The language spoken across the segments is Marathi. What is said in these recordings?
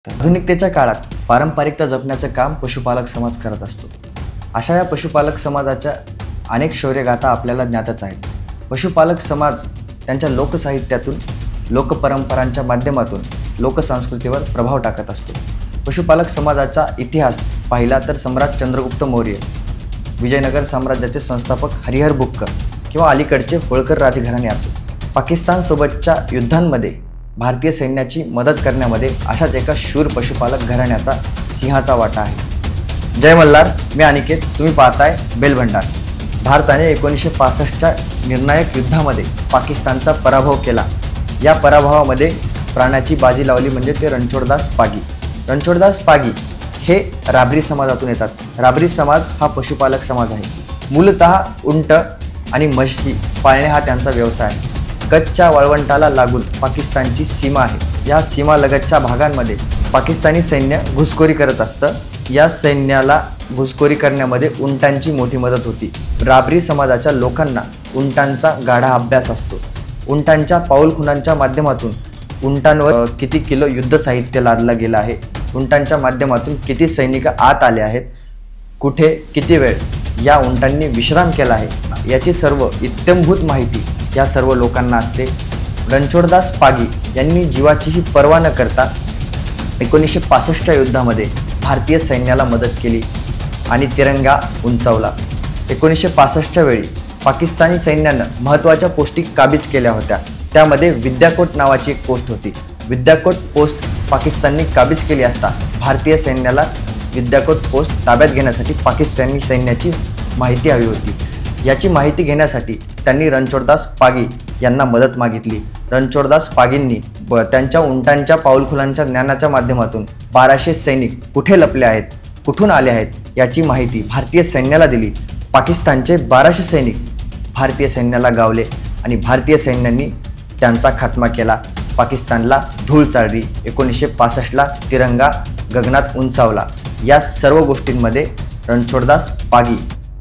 आधुनिकतेच्या काळात पारंपरिकता जपण्याचं काम पशुपालक समाज करत असतो। अशा या पशुपालक समाजाच्या अनेक शौर्यगाथा आपल्याला ज्ञातच आहेत। पशुपालक समाज त्यांच्या लोकसाहित्यातून, लोकपरंपरांच्या माध्यमातून लोकसंस्कृतीवर प्रभाव टाकत असतो। पशुपालक समाजाचा इतिहास पाहिला तर सम्राट चंद्रगुप्त मौर्य, विजयनगर साम्राज्याचे संस्थापक हरिहर बुक्कर किंवा अलीकडचे होळकर राजघराणे असो, पाकिस्तानसोबतच्या युद्धांमध्ये भारतीय सैन्याची मदत करण्यामध्ये अशाच एका शूर पशुपालक घराण्याचा सिंहाचा वाटा आहे। जय मल्हार, मी अनिकेत, तुम्ही पाहताय बेलभंडार। भारताने 1965च्या निर्णायक युद्धामध्ये पाकिस्तानचा पराभव केला। या पराभवामध्ये प्राणाची बाजी लावली म्हणजे ते रणछोडदास पागी। रणछोडदास पागी हे राबरी समाजातून येतात। राबरी समाज हा पशुपालक समाज आहे। मूलतः उंट आणि म्हशी पाळणे हा त्यांचा व्यवसाय आहे। कच्छच्या वाळवंटाला लागून पाकिस्तानची सीमा आहे। या सीमालगतच्या भागांमध्ये पाकिस्तानी सैन्य घुसखोरी करत असतं। या सैन्याला घुसखोरी करण्यामध्ये उंटांची मोठी मदत होती। राबरी समाजाच्या लोकांना उंटांचा गाढा अभ्यास असतो। उंटांच्या पाऊलखुणांच्या माध्यमातून उंटांवर किती किलो युद्ध साहित्य लादलं गेलं आहे, उंटांच्या माध्यमातून किती सैनिक आत आले आहेत, कुठे किती वेळ या उंटांनी विश्राम केला आहे, याची सर्व इत्थंभूत माहिती या सर्व लोकांना असते। रणछोडदास पागी यांनी जीवाचीही पर्वा न करता 1965च्या युद्धामध्ये भारतीय सैन्याला मदत केली आणि तिरंगा उंचावला। 1965च्या वेळी पाकिस्तानी सैन्यानं महत्त्वाच्या पोस्टी काबीज केल्या होत्या। त्यामध्ये विद्याकोट नावाची एक पोस्ट होती। विद्याकोट पोस्ट पाकिस्तानने काबीज केली असता भारतीय सैन्याला विद्याकोट पोस्ट ताब्यात घेण्यासाठी पाकिस्तानी सैन्याची माहिती हवी होती। याची माहिती घेण्यासाठी त्यांनी रणछोडदास पागी यांना मदत मागितली। रणछोडदास पागींनी त्यांच्या उंटांच्या पाऊलखुणांच्या ज्ञानाच्या माध्यमातून 1200 सैनिक कुठे लपले आहेत, कुठून आले आहेत याची माहिती भारतीय सैन्याला दिली। पाकिस्तानचे 1200 सैनिक भारतीय सैन्याला गावले आणि भारतीय सैन्याने त्यांचा खात्मा केला। पाकिस्तानला धूळ चालली। 1965ला तिरंगा गगनात उंचावला। या सर्व गोष्टींमध्ये रणछोडदास पागी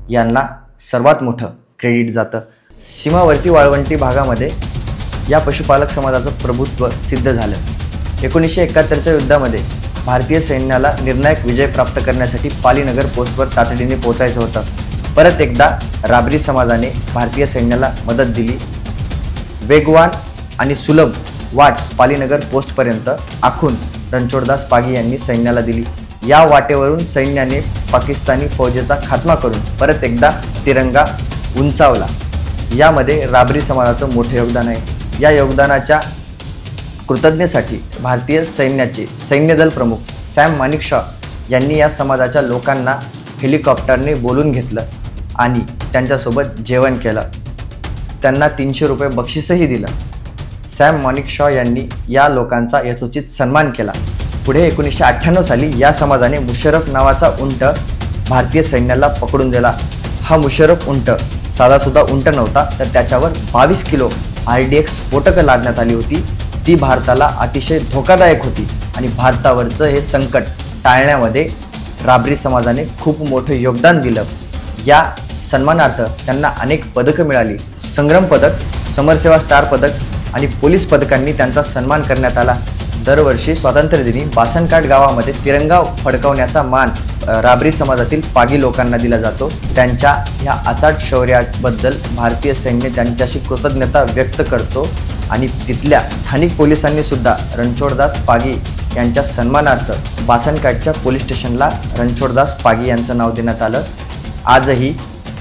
यांना सर्वात मोठं क्रेडिट जातं। सीमावर्ती वाळवंटी भागामध्ये या पशुपालक समाजाचं प्रभुत्व सिद्ध झालं। 1971च्या युद्धामध्ये भारतीय सैन्याला निर्णायक विजय प्राप्त करण्यासाठी पालीनगर पोस्टवर तातडीने पोहोचायचं होतं। परत एकदा राबरी समाजाने भारतीय सैन्याला मदत दिली। वेगवान आणि सुलभ वाट पालीनगर पोस्टपर्यंत आखून रणछोडदास पागी यांनी सैन्याला दिली। या वाटेवरून सैन्याने पाकिस्तानी फौजेचा खात्मा करून परत एकदा तिरंगा उंचावला। यामध्ये राबरी समाजाचं मोठं योगदान आहे। या योगदानाच्या कृतज्ञतेसाठी भारतीय सैन्याचे सैन्यदल प्रमुख सॅम मानेकशॉ यांनी या समाजाच्या लोकांना हेलिकॉप्टरने बोलून घेतलं आणि त्यांच्यासोबत जेवण केलं। त्यांना 300 रुपये बक्षीसही दिलं। सॅम मानेकशॉ यांनी या लोकांचा यथोचित सन्मान केला। पुढे 1998 साली या समाजाने मुशर्रफ नावाचा उंट भारतीय सैन्याला पकडून दिला। हा मुशर्रफ उंट साधासुद्धा उंट नव्हता, तर त्याच्यावर 22 किलो RDX स्फोटकं लादण्यात आली होती। ती भारताला अतिशय धोकादायक होती आणि भारतावरचं हे संकट टाळण्यामध्ये राबरी समाजाने खूप मोठं योगदान दिलं। या सन्मानार्थ त्यांना अनेक पदकं मिळाली। संग्राम पदक, समरसेवा स्टार पदक आणि पोलीस पदकांनी त्यांचा सन्मान करण्यात आला। दरवर्षी स्वातंत्र्यदिनी बासनकाठ गावामध्ये तिरंगा फडकवण्याचा मान राबरी समाजातील पागी लोकांना दिला जातो। त्यांच्या या अचाट शौर्याबद्दल भारतीय सैन्य त्यांच्याशी कृतज्ञता व्यक्त करतो आणि तिथल्या स्थानिक पोलिसांनी सुद्धा रणछोडदास पागी यांच्या सन्मानार्थ बासनकाठच्या पोलीस स्टेशनला रणछोडदास पागी यांचं नाव देण्यात आलं। आजही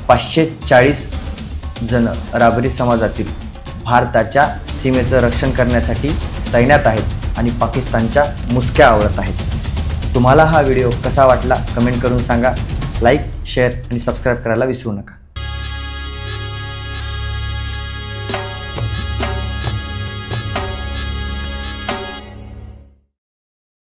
540 जण राबरी समाजातील भारताच्या सीमेचं रक्षण करण्यासाठी तैनात आहेत आणि पाकिस्तानच्या मुसक्या आवळत आहेत। तुम्हाला हा व्हिडिओ कसा वाटला कमेंट करून सांगा। लाईक, शेअर आणि सबस्क्राईब करायला विसरू नका।